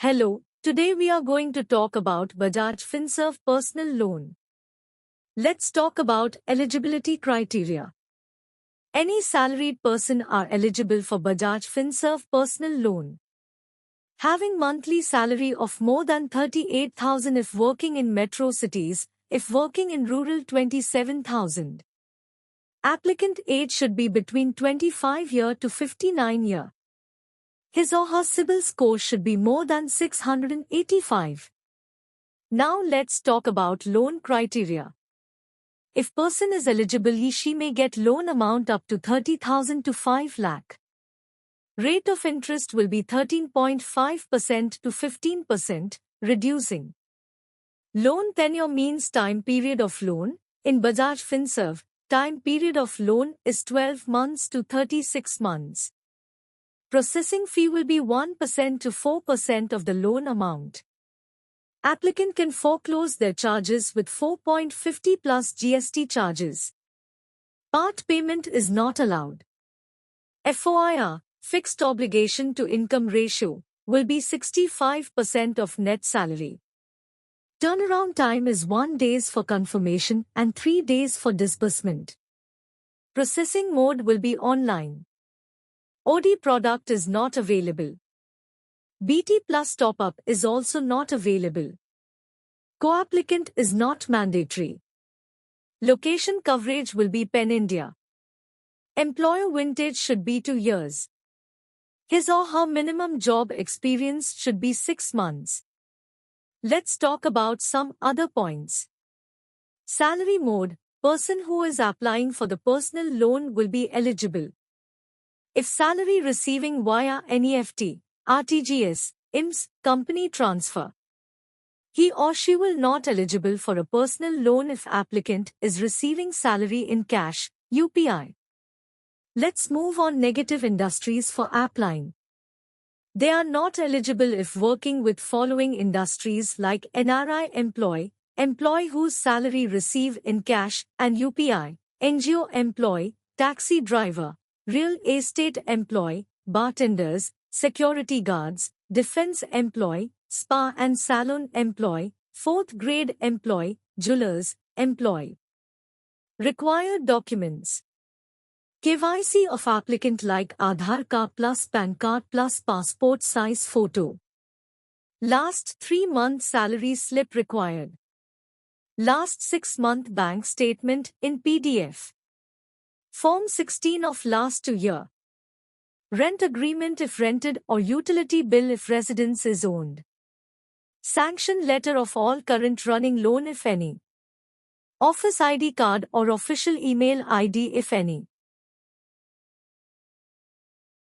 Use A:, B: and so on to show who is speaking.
A: Hello, today we are going to talk about Bajaj Finserv personal loan. Let's talk about eligibility criteria. Any salaried person are eligible for Bajaj Finserv personal loan. Having monthly salary of more than 38,000 if working in metro cities, if working in rural 27,000. Applicant age should be between 25 year to 59 year. His or her CIBIL score should be more than 685. Now let's talk about loan criteria. If person is eligible, he/she may get loan amount up to 30,000 to 5 lakh. Rate of interest will be 13.5% to 15%, reducing. Loan tenure means time period of loan. In Bajaj Finserv, time period of loan is 12 months to 36 months. Processing fee will be 1% to 4% of the loan amount. Applicant can foreclose their charges with 4.50 plus GST charges. Part payment is not allowed. FOIR, fixed obligation to income ratio, will be 65% of net salary. Turnaround time is 1 day for confirmation and 3 days for disbursement. Processing mode will be online. OD product is not available. BT Plus top-up is also not available. Co-applicant is not mandatory. Location coverage will be Pan India. Employer vintage should be 2 years. His or her minimum job experience should be 6 months. Let's talk about some other points. Salary mode, person who is applying for the personal loan will be eligible. If salary receiving via NEFT, RTGS, IMS, company transfer, he or she will not eligible for a personal loan if applicant is receiving salary in cash, UPI. Let's move on negative industries for applying. They are not eligible if working with following industries like NRI employee whose salary receive in cash and UPI, NGO employee, taxi driver, real estate employee, bartenders, security guards, defense employee, spa and salon employee, 4th grade employee, jewelers employee. Required documents. KYC of applicant like Aadhaar card plus PAN card plus passport size photo. Last 3 months salary slip required. Last 6-month bank statement in PDF. Form 16 of last 2 year. Rent agreement if rented or utility bill if residence is owned. Sanction letter of all current running loan if any. Office ID card or official email ID if any.